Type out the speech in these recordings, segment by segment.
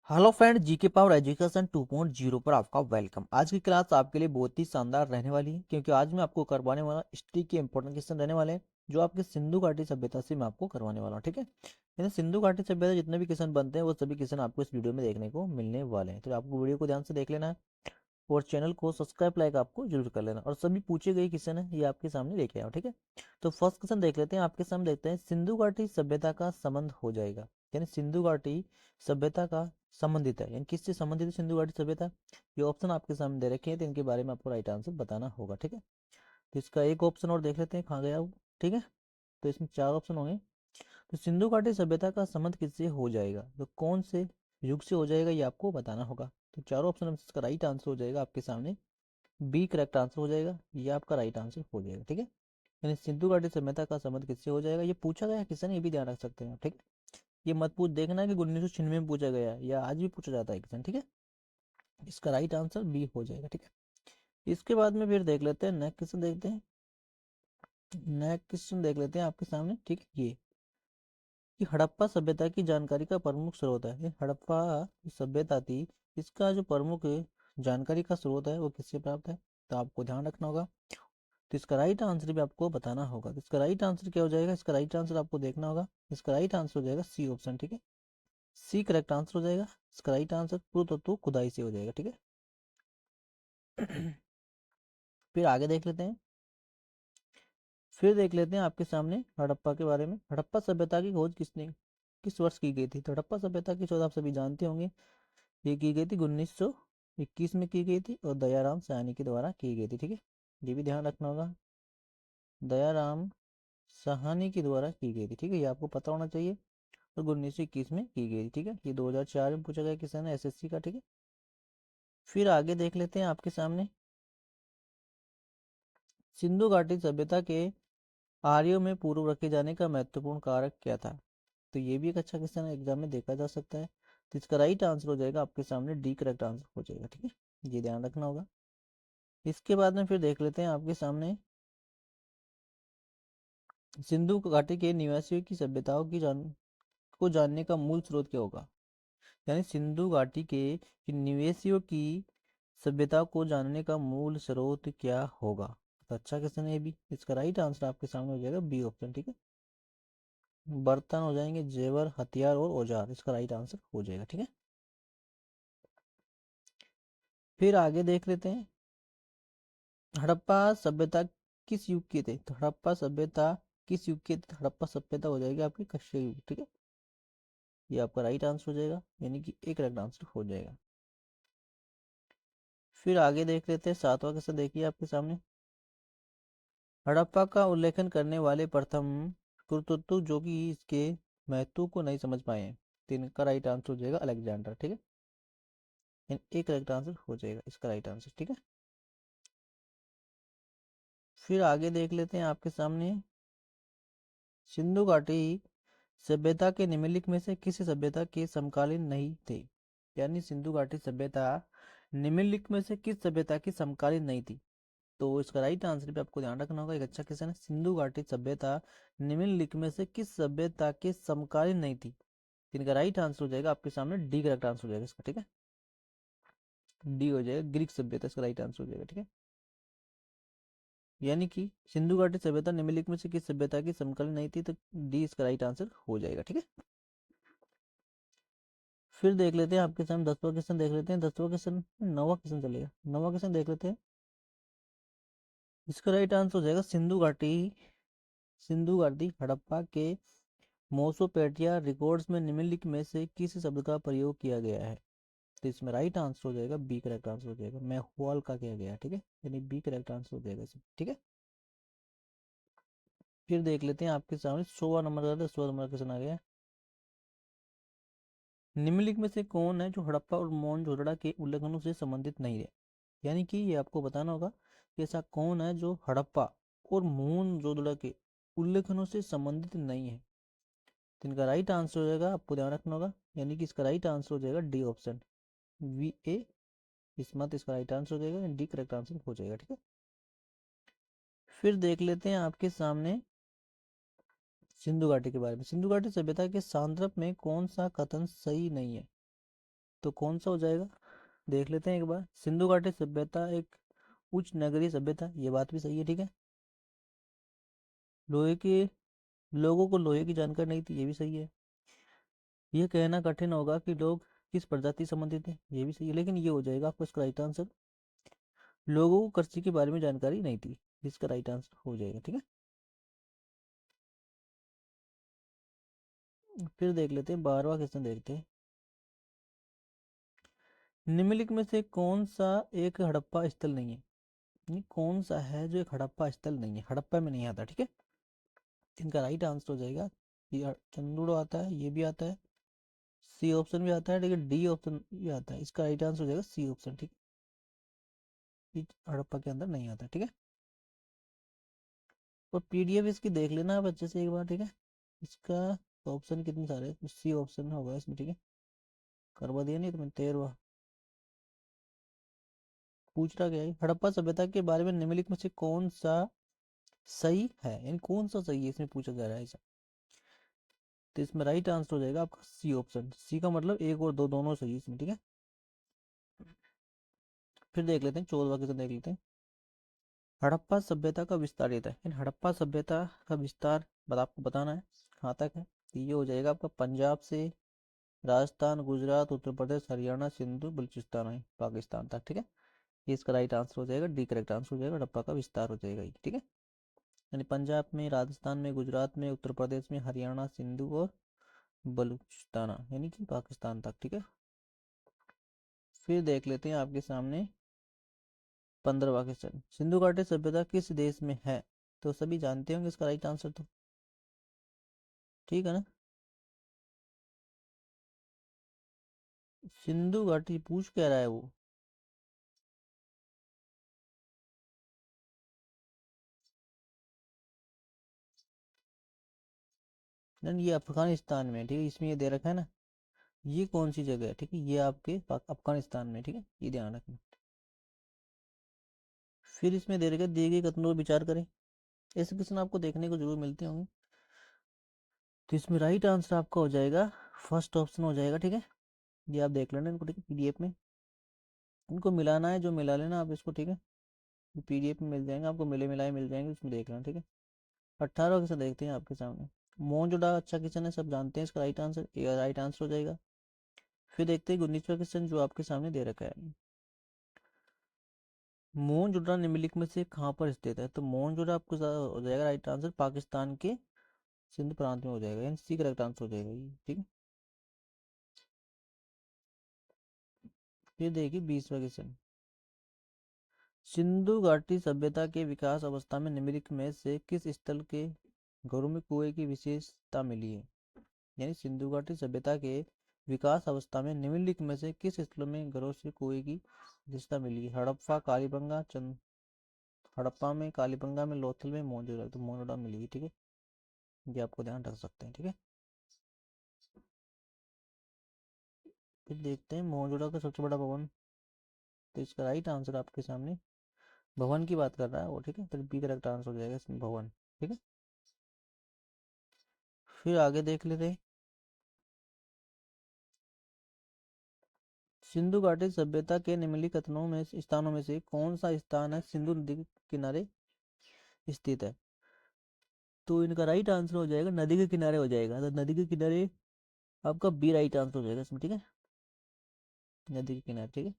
Hello friend, GK power education 2.0 पर आपका welcome. आज की क्लास आपके लिए बहुत ही शानदार रहने वाली है, क्योंकि आज मैं आपको करवाने वाला हिस्ट्री के इंपॉर्टेंट क्वेश्चन रहने वाले हैं जो आपके सिंधु घाटी सभ्यता से मैं आपको करवाने वाला हूँ। ठीक है, यानी सिंधु घाटी सभ्यता जितने भी क्वेश्चन बनते हैं वो सभी क्वेश्चन आपको इस वीडियो में देखने को मिलने वाले हैं। तो आपको वीडियो को ध्यान से देख लेना है और चैनल को सब्सक्राइब लाइक आपको जरूर कर लेना, और सभी पूछे गए क्वेश्चन है ये आपके सामने लेके आओ। ठीक है, तो फर्स्ट क्वेश्चन देख लेते हैं। आपके सामने देखते हैं, सिंधु घाटी सभ्यता का संबंध हो जाएगा। यानी सिंधु घाटी सभ्यता का संबंधित है, यानी किससे संबंधित है सिंधु घाटी सभ्यता। ये ऑप्शन आपके सामने दे रखे हैं, तो इनके बारे में आपको राइट आंसर बताना होगा। ठीक है, तो इसका एक ऑप्शन और देख लेते हैं कहाँ गया वो। ठीक है, तो इसमें चार ऑप्शन होंगे। तो सिंधु घाटी सभ्यता का संबंध किससे हो जाएगा, तो कौन से युग से हो जाएगा ये आपको बताना होगा। तो चारों ऑप्शन में इसका राइट आंसर हो जाएगा आपके सामने बी करेक्ट आंसर हो जाएगा, ये आपका राइट आंसर हो जाएगा। ठीक है, यानी सिंधु घाटी सभ्यता का संबंध किससे हो जाएगा, ये पूछा गया किसान, ये भी ध्यान रख सकते हैं आप। ठीक है, ये मत पूछ देखना कि 1996 में पूछा गया है या आज भी पूछा जाता है किसान। ठीक है, इसका राइट आंसर बी हो जाएगा। ठीक है, इसके बाद में फिर देख लेते हैं नेक्स्ट क्वेश्चन देखते हैं। नेक्स्ट क्वेश्चन देख लेते हैं आपके सामने। ठीक है, ये कि हड़प्पा सभ्यता की जानकारी का प्रमुख स्रोत है। ये हड़प्पा जो सभ्यता थी, इसका जो प्रमुख जानकारी का स्रोत है वो किससे प्राप्त है, तो आपको ध्यान रखना होगा। तो इसका राइट आंसर भी आपको बताना होगा। तो इसका राइट आंसर क्या हो जाएगा, इसका राइट आंसर आपको देखना होगा। इसका राइट आंसर हो जाएगा सी ऑप्शन। ठीक है, सी करेक्ट आंसर हो जाएगा। इसका राइट आंसर पुरातत्व खुदाई से हो जाएगा। ठीक है, फिर आगे देख लेते हैं। फिर देख लेते हैं आपके सामने हड़प्पा के बारे में। हड़प्पा सभ्यता की खोज किस वर्ष की गई थी, तो हड़प्पा सभ्यता की खोज आप सभी जानते होंगे। ये की गई थी 1921 में की गई थी, और दयाराम साहनी के द्वारा की गई थी। ठीक है, ये भी ध्यान रखना होगा, दयाराम साहनी के द्वारा की गई थी। ठीक है, ये आपको पता होना चाहिए, और 1921 में की गई थी। ठीक है, ये 2004 में पूछा गया किसान एसएससी का। ठीक है, फिर आगे देख लेते हैं आपके सामने, सिंधु घाटी सभ्यता के आर्यों में पूर्व रखे जाने का महत्वपूर्ण कारक क्या था। तो ये भी एक अच्छा क्वेश्चन है, एग्जाम में देखा जा सकता है। तो इसका राइट आंसर हो जाएगा आपके सामने डी करेक्ट आंसर हो जाएगा। ठीक है, ये ध्यान रखना होगा। इसके बाद में फिर देख लेते हैं आपके सामने, सिंधु घाटी के निवासियों की सभ्यताओं को जानने का मूल स्रोत क्या होगा। यानी सिंधु घाटी के निवासियों की सभ्यता को जानने का मूल स्रोत क्या होगा। तो अच्छा क्वेश्चन है ये भी। इसका राइट आंसर आपके सामने हो जाएगा बी ऑप्शन। ठीक है, बर्तन हो जाएंगे जेवर हथियार और औजार, इसका राइट आंसर हो जाएगा। ठीक है, फिर आगे देख लेते हैं, हड़प्पा सभ्यता किस युग के थे। तो हड़प्पा सभ्यता किस युग के थे, हड़प्पा सभ्यता हो जाएगी आपकी कच्छ युग। ठीक है, ये आपका राइट आंसर हो जाएगा, यानी कि एक करेक्ट आंसर हो जाएगा। फिर आगे देख लेते हैं सातवां क्वेश्चन, देखिए आपके सामने, हड़प्पा का उल्लेखन करने वाले प्रथम कृतित्व जो कि इसके महत्व को नहीं समझ पाए हैं, तो इनका राइट आंसर हो जाएगा अलेक्जेंडर। ठीक है, एक राइट आंसर हो जाएगा इसका राइट आंसर। ठीक है, फिर आगे देख लेते हैं आपके सामने, सिंधु घाटी सभ्यता के निम्नलिखित में से किसी सभ्यता के समकालीन नहीं थे। यानी सिंधु घाटी सभ्यता निम्नलिखित में से किस सभ्यता की समकालीन नहीं थी। तो इसका राइट आंसर भी आपको ध्यान रखना होगा, एक अच्छा क्वेश्चन है। सिंधु घाटी सभ्यता निम्नलिखित में से किस सभ्यता के समकालीन नहीं थी, इनका राइट आंसर हो जाएगा आपके सामने डी करेक्ट आंसर हो जाएगा इसका। ठीक है, डी हो जाएगा ग्रीक सभ्यता, इसका राइट आंसर हो जाएगा। ठीक है, यानी कि सिंधु घाटी सभ्यता निम्नलिखित में से किस सभ्यता की समकालीन नहीं थी, तो डी इसका राइट आंसर हो जाएगा। ठीक है, फिर देख लेते हैं आपके सामने 10वां क्वेश्चन देख लेते हैं। 10वां क्वेश्चन, 9वां क्वेश्चन चलेगा, 9वां क्वेश्चन देख लेते हैं। इसका राइट आंसर हो जाएगा सिंधु घाटी हड़प्पा के मोसोपेटिया रिकॉर्ड्स में निम्नलिखित में से किस शब्द का प्रयोग किया गया है। तो इसमें राइट आंसर हो जाएगा बी करेक्ट आंसर हो जाएगा, मैहुअल का किया गया है। ठीक है, यानी बी करेक्ट आंसर हो जाएगा इसमें। ठीक है, फिर देख लेते हैं आपके सामने 16वां नंबर का 16वां नंबर क्वेश्चन आ गया। निम्नलिखित में से कौन है जो हड़प्पा और मोहनजोदड़ो के उल्लेखनों से संबंधित नहीं है। यानी कि ये आपको बताना होगा कि ऐसा कौन है जो हड़प्पा और मोहनजोदड़ो के उल्लेखनों से संबंधित नहीं है। तो इनका राइट आंसर हो जाएगा, आपको ध्यान रखना होगा, यानी कि इसका राइट आंसर हो जाएगा D option, V A Ismat, इसका राइट आंसर हो जाएगा, डी करेक्ट आंसर हो जाएगा। ठीक है, फिर देख लेते हैं आपके सामने सिंधु घाटी के बारे में। सिंधु घाटी सभ्यता के सांदर्भ में कौन सा कथन सही नहीं है। तो कौन सा हो जाएगा, देख लेते हैं एक बार। सिंधु घाटी सभ्यता एक उच्च नगरीय सभ्यता, ये बात भी सही है, ठीक है। लोहे के लोगों को लोहे की जानकारी नहीं थी, ये भी सही है। यह कहना कठिन होगा कि लोग किस प्रजाति से संबंधित थे, ये भी सही है, लेकिन ये हो जाएगा आपका इसका राइट आंसर। लोगों को कृषि के बारे में जानकारी नहीं थी, इसका राइट आंसर हो जाएगा, ठीक है। फिर देख लेते हैं 12वां क्वेश्चन, देखते हैं। निम्नलिखित में से कौन सा एक हड़प्पा स्थल नहीं है, यानी कौन सा है जो एक हड़प्पा स्थल नहीं है, हड़प्पा में नहीं आता, ठीक है। इनका राइट आंसर हो जाएगा, ये चंदूड़ो आता है, ये भी आता है, सी ऑप्शन भी आता है, ठीक है, डी ऑप्शन भी आता है। इसका राइट आंसर हो जाएगा सी ऑप्शन, ठीक है, ये हड़प्पा के अंदर नहीं आता, ठीक है। और पीडीएफ इसकी देख लेना आप अच्छे से एक बार, ठीक है। इसका ऑप्शन कितने सारे, सी ऑप्शन होगा इसमें, ठीक है। करवा दिया नहीं तुम्हें 13वां। पूछ रहा क्या है, हड़प्पा सभ्यता के बारे में निम्नलिखित में से कौन सा सही है, यानी कौन सा सही है इसमें पूछा जा रहा है ऐसा। तो इसमें राइट आंसर हो जाएगा आपका सी ऑप्शन, सी का मतलब एक और दो दोनों सही है इसमें, ठीक है। फिर देख लेते हैं 14वां क्वेश्चन, देख लेते हैं। हड़प्पा सभ्यता का विस्तारित है, इन हड़प्पा सभ्यता का विस्तार आपको बताना है कहाँ तक है। तो ये हो जाएगा आपका पंजाब से राजस्थान, गुजरात, उत्तर प्रदेश, हरियाणा, सिंधु, बलूचिस्तान है पाकिस्तान तक, ठीक है। ये इसका राइट आंसर हो जाएगा, डी करेक्ट आंसर हो जाएगा, हड़प्पा का विस्तार हो जाएगा ये, ठीक है। यानी पंजाब में, राजस्थान में, गुजरात में, उत्तर प्रदेश में, हरियाणा, सिंधु और बलूचिस्तान, यानी कि पाकिस्तान तक, ठीक है। फिर देख लेते हैं आपके सामने 15वां क्वेश्चन। सिंधु घाटी सभ्यता किस देश में है, तो सभी जानते होंगे इसका राइट आंसर तो, ठीक है ना। सिंधु घाटी पूछ कह रहा है वो, नहीं ये अफगानिस्तान में, ठीक है, इसमें ये दे रखा है ना। ये कौन सी जगह है, ठीक है, ये आपके अफगानिस्तान में, ठीक है, ये ध्यान रखना। फिर इसमें दे रखा है दिए गए कथनों पर विचार करें। ऐसे क्वेश्चन आपको देखने को जरूर मिलते होंगे। तो इसमें राइट आंसर आपका हो जाएगा फर्स्ट ऑप्शन हो जाएगा, ठीक है। ये आप देख लेना इनको, ठीक है, पीडीएफ में इनको मिलाना है, जो मिला लेना आप इसको, ठीक है। पीडीएफ में मिल जाएंगे आपको, मिले मिलाए मिल जाएंगे, उसमें देख लेना, ठीक है। 18 क्वेश्चन देखते हैं आपके सामने। मोहनजोदड़ो अच्छा क्वेश्चन है, सब जानते हैं इसका राइट आंसर, ये राइट आंसर हो जाएगा। फिर देखते हैं 19वां क्वेश्चन जो आपके सामने दे रखा है। मोहनजोदड़ो निम्नलिखित में से कहाँ पर स्थित है, तो मोहनजोदड़ो आपको हो जाएगा राइट आंसर पाकिस्तान के सिंध प्रांत में हो जाएगा, यानी सी करेक्ट आंसर हो जाएगा ये, ठीक है। फिर देखिए 20वां क्वेश्चन। सिंधु घाटी सभ्यता के विकास अवस्था में निम्नलिखित में से किस स्थल के घरों में कुएं की विशेषता मिली है, यानी सिंधु घाटी सभ्यता के विकास अवस्था में निम्नलिखित में से किस स्थलों में घरों से कुएं की विशेषता मिली है। हड़प्पा, कालीबंगा, हड़प्पा में, कालीबंगा में, लोथल में, मोहनजोदड़ो, तो मोहनजोदड़ो मिलेगी, ठीक है। ये आपको ध्यान रख सकते हैं, ठीक है। फिर देखते हैं मोहनजोदड़ो का सबसे बड़ा भवन, तो इसका राइट आंसर आपके सामने भवन की बात कर रहा है वो, ठीक है, तो बी करेक्ट आंसर हो जाएगा इसमें भवन, ठीक है। फिर आगे देख लेते हैं। सिंधु घाटी सभ्यता के निम्नलिखित कथनों में स्थानों में से कौन सा स्थान है सिंधु नदी के किनारे स्थित है, तो इनका राइट आंसर हो जाएगा नदी के किनारे हो जाएगा, तो नदी के किनारे आपका बी राइट आंसर हो जाएगा इसमें, ठीक है, नदी के किनारे, ठीक है।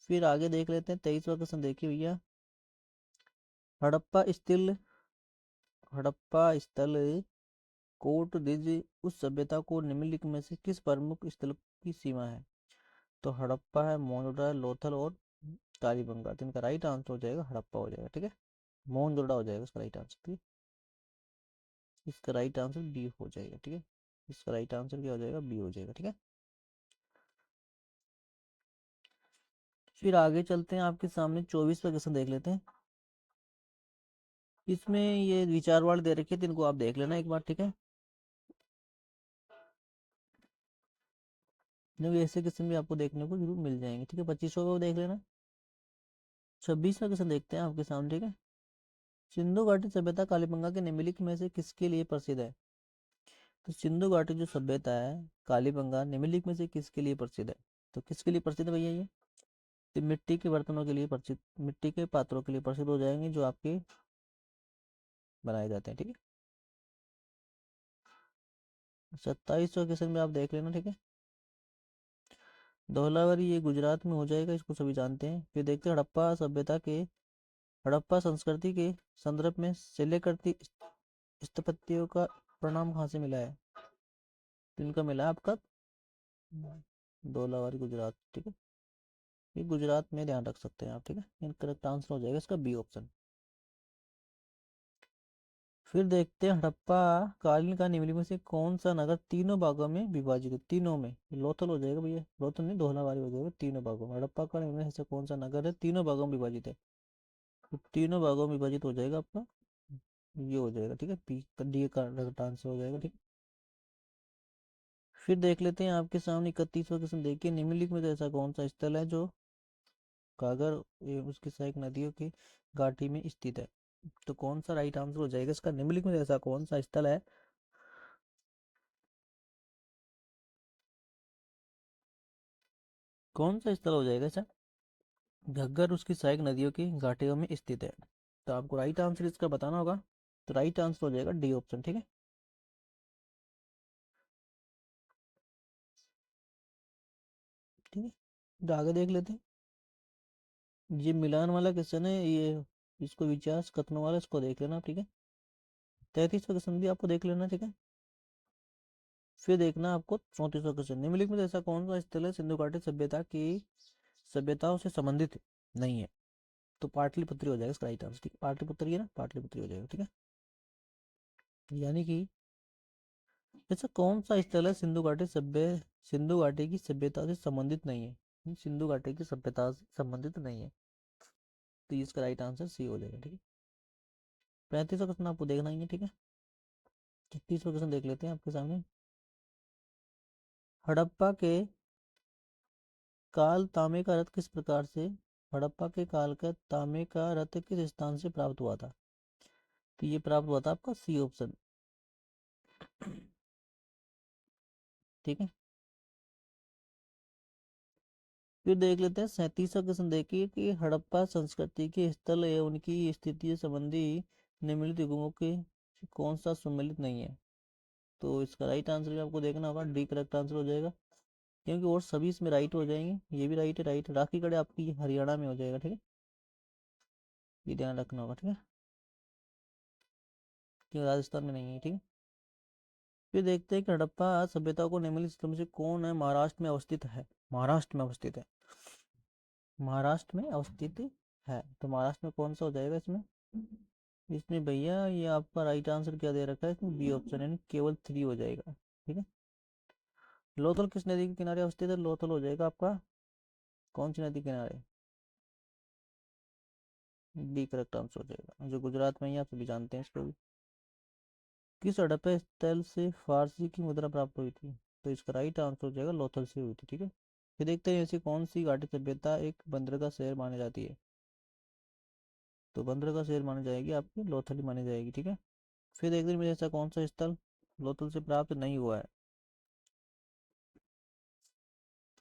फिर आगे देख लेते हैं 23वां क्वेश्चन, देखिए भैया। हड़प्पा स्थिल हड़प्पा स्थल कोट डिज उस सभ्यता को निम्नलिखित में से किस प्रमुख स्थल की सीमा है, तो हड़प्पा है, मोहनजोदड़ो है, लोथल और कालीबंगा, तो इनका राइट आंसर हो जाएगा हड़प्पा हो जाएगा, ठीक है। मोहनजोदड़ो हो जाएगा इसका राइट आंसर, ठीक है। इसका राइट आंसर बी हो जाएगा, ठीक है। इसका राइट आंसर क्या हो जाएगा, बी हो जाएगा, ठीक है। फिर आगे चलते हैं, आपके सामने 24वां क्वेश्चन देख लेते हैं। इसमें ये विचार वाले दे रखे थे, इनको आप देख लेना एक बार, ठीक है। क्योंकि ऐसे क्वेश्चन भी आपको देखने को जरूर मिल जाएंगे, ठीक है। 25वां को देख लेना। 26वां क्वेश्चन देखते हैं आपके सामने, ठीक है। सिंधु घाटी सभ्यता कालीबंगा के निम्नलिखित में से किसके लिए प्रसिद्ध है, तो सिंधु घाटी जो सभ्यता है कालीबंगा निम्नलिखित में से किसके लिए प्रसिद्ध है, तो किसके लिए प्रसिद्ध भैया ये? तो मिट्टी के बर्तनों के लिए प्रसिद्ध, मिट्टी के पात्रों के लिए प्रसिद्ध हो जाएंगे जो आपके बनाए जाते हैं, ठीक है। 27वां क्वेश्चन में आप देख लेना, ठीक है। धौलावरी ये गुजरात में हो जाएगा, इसको सभी जानते हैं। फिर देखते हैं हड़प्पा सभ्यता के, हड़प्पा संस्कृति के संदर्भ में से लेकर स्थापत्यों का परिणाम कहाँ से मिला है? तो इनका मिला है आपका धौलावरी गुजरात, ठीक है। ये गुजरात में ध्यान रख सकते हैं आप, ठीक है। इन करेक्ट आंसर हो जाएगा इसका बी ऑप्शन। फिर देखते हैं हड़प्पा कालीन का निम्नलिखित में से कौन सा नगर तीनों भागों में विभाजित है? तीनों में, लोथल हो जाएगा भैया, लोथल नहीं धोलावारी हो जाएगा। तीनों भागों में हड़प्पा का निम्नलिखित में से कौन सा नगर है तीनों भागों में विभाजित है? तो तीनों भागों में विभाजित हो जाएगा आपका, ये हो जाएगा, ठीक है। पी डी का आंसर हो जाएगा, ठीक है। फिर देख लेते हैं आपके सामने 31वां क्वेश्चन देखिए, निम्नलिखित में से ऐसा कौन सा स्थल है जो कागर उसकी सहायक नदियों की घाटी में स्थित है? तो कौन सा राइट आंसर हो जाएगा इसका? निम्नलिखित में से ऐसा कौन सा स्थल है, कौन सा स्थल हो जाएगा सर? घग्गर उसकी सहायक नदियों की घाटियों में स्थित है। तो आपको राइट आंसर इसका बताना होगा। तो राइट आंसर हो जाएगा डी ऑप्शन, ठीक है। ठीक है, तो आगे देख लेते हैं। ये मिलान वाला क्वेश्चन है ये, इसको विचार कथनों वाला, इसको देख लेना, ठीक है। 33वां क्वेश्चन भी आपको देख लेना, ठीक है। फिर देखना आपको 34वां क्वेश्चन, निम्नलिखित में से ऐसा कौन सा स्थल है सिंधु घाटी सभ्यता की सभ्यताओं से संबंधित नहीं है? तो पाटलिपुत्री हो जाएगा इसका राइट आंसर, ठीक है। पाटलिपुत्री है ना, पाटलिपुत्री हो जाएगा, ठीक है। यानी कि ऐसा कौन सा स्थल है सिंधु घाटी की सभ्यता से संबंधित नहीं है? सिंधु घाटी की सभ्यता से संबंधित नहीं है, तो इसका राइट आंसर सी हो जाएगा, ठीक है। 35वां क्वेश्चन आपको देखना ही है, ठीक है। 31वां क्वेश्चन देख लेते हैं आपके सामने। हड़प्पा के काल तांबे का रथ किस प्रकार से, हड़प्पा के काल का तांबे का रथ किस स्थान से प्राप्त हुआ था? तो ये प्राप्त हुआ था आपका सी ऑप्शन, ठीक है। फिर देख लेते हैं 37वां क्वेश्चन देखिए कि हड़प्पा संस्कृति के स्थल एवं उनकी स्थिति संबंधी निम्नलिखित युग्मों के कौन सा सम्मिलित नहीं है? तो इसका राइट आंसर भी आपको देखना होगा, डी करेक्ट आंसर हो जाएगा, क्योंकि और सभी इसमें राइट हो जाएंगे। ये भी राइट है, राइट। राखी गढ़ आपकी हरियाणा में हो जाएगा, ठीक है। ये ध्यान रखना होगा, ठीक है, क्योंकि राजस्थान में नहीं है, ठीक है। फिर देखते हैं कि हड़प्पा सभ्यता को निम्नलिखित स्थलों में से कौन है महाराष्ट्र में अवस्थित है? महाराष्ट्र में अवस्थित है, महाराष्ट्र में अवस्थित है। तो महाराष्ट्र में कौन सा हो जाएगा इसमें? इसमें भैया ये आपका राइट आंसर क्या दे रखा है इसमें? बी ऑप्शन, यानी केवल 3 हो जाएगा, ठीक है। लोथल किस नदी के किनारे अवस्थित है? लोथल हो जाएगा आपका कौन सी नदी के किनारे? बी करेक्ट आंसर हो जाएगा, जो गुजरात में ही आप सभी जानते हैं इसको भी। किस हड़प्पा स्थल से फारसी की मुद्रा प्राप्त हुई थी? तो इसका राइट आंसर हो जाएगा लोथल से हुई थी, ठीक है। फिर देखते हैं ऐसी कौन सी घाटी सभ्यता एक बंदरगाह शहर मानी जाती है? तो बंदरगाह शहर मानी जाएगी आपकी लोथल ही मानी जाएगी, ठीक है। फिर देखते हैं ऐसा कौन सा स्थल लोथल से प्राप्त नहीं हुआ है?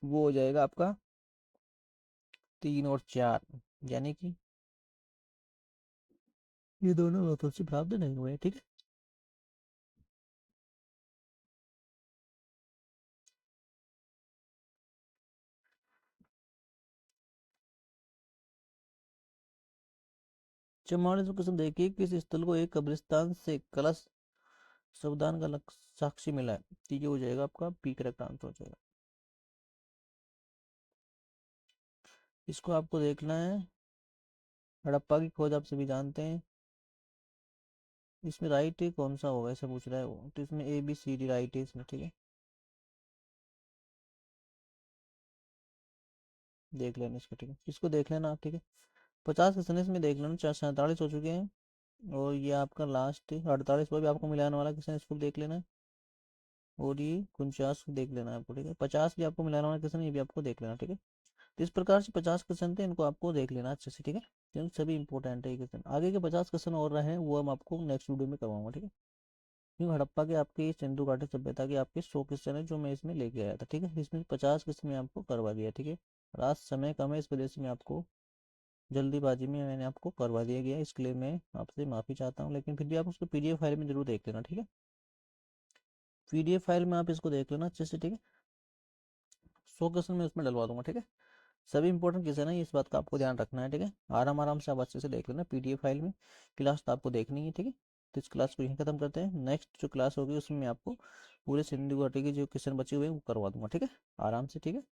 वो हो जाएगा आपका 3 और 4, यानी कि ये दोनों लोथल से प्राप्त नहीं हुए, ठीक है। 44वां क्वेश्चन देखिए, किस स्थल को एक कब्रिस्तान से कलश सावधान का साक्ष्य मिला है? तो ये हो जाएगा आपका बी करेक्ट आंसर हो जाएगा। इसको आपको देखना है, हड़प्पा की खोज आप सभी जानते हैं। इसमें राइट कौन सा होगा ऐसा पूछ रहा है वो, तो इसमें A B C D right है इसमें, ठीक है। देख लेना इसको, ठीक है, इसको देख लेना आप, ठीक है। 50 क्वेश्चन इसमें देख लेना, 47 हो चुके हैं और ये आपका लास्ट 48 पर भी आपको मिलाने वाला क्वेश्चन, इसको देख लेना है। और ये 49 देख लेना है आपको, ठीक है। 50 भी आपको मिलाने वाला क्वेश्चन, ये भी आपको देख लेना, ठीक है। तो इस प्रकार से 50 क्वेश्चन थे, इनको आपको देख लेना अच्छे से, ठीक है, क्योंकि सभी इंपॉर्टेंट है ये क्वेश्चन। आगे के 50 क्वेश्चन और रहे हैं वो हम आपको नेक्स्ट वीडियो में करवाऊंगा, ठीक है। क्योंकि हड़प्पा के आपके सिंधु घाटी सभ्यता के आपके 100 क्वेश्चन है जो मैं इसमें लेके आया था, ठीक है। इसमें 50 क्वेश्चन मैं आपको करवा दिया, ठीक है। और आज समय कम है, इस वजह से मैं आपको जल्दीबाजी में मैंने आपको करवा दिया गया, इसके लिए मैं आपसे माफ़ी चाहता हूँ। लेकिन फिर भी आप उसको पीडीएफ फाइल में जरूर देख लेना, ठीक है। पीडीएफ फाइल में आप इसको देख लेना अच्छे से, ठीक है। 100 क्वेश्चन मैं उसमें डलवा दूंगा, ठीक है। सभी इंपॉर्टेंट क्वेश्चन है, इस बात का आपको ध्यान रखना है, ठीक है। आराम आराम से आप अच्छे से देख लेना पीडीएफ फाइल में। क्लास तो आपको देखनी है, ठीक है। तो इस क्लास को यहीं खत्म करते हैं। नेक्स्ट जो क्लास होगी उसमें मैं आपको पूरे सिंधु घाटी के जो क्वेश्चन बचे हुए हैं वो करवा दूंगा, ठीक है, आराम से, ठीक है।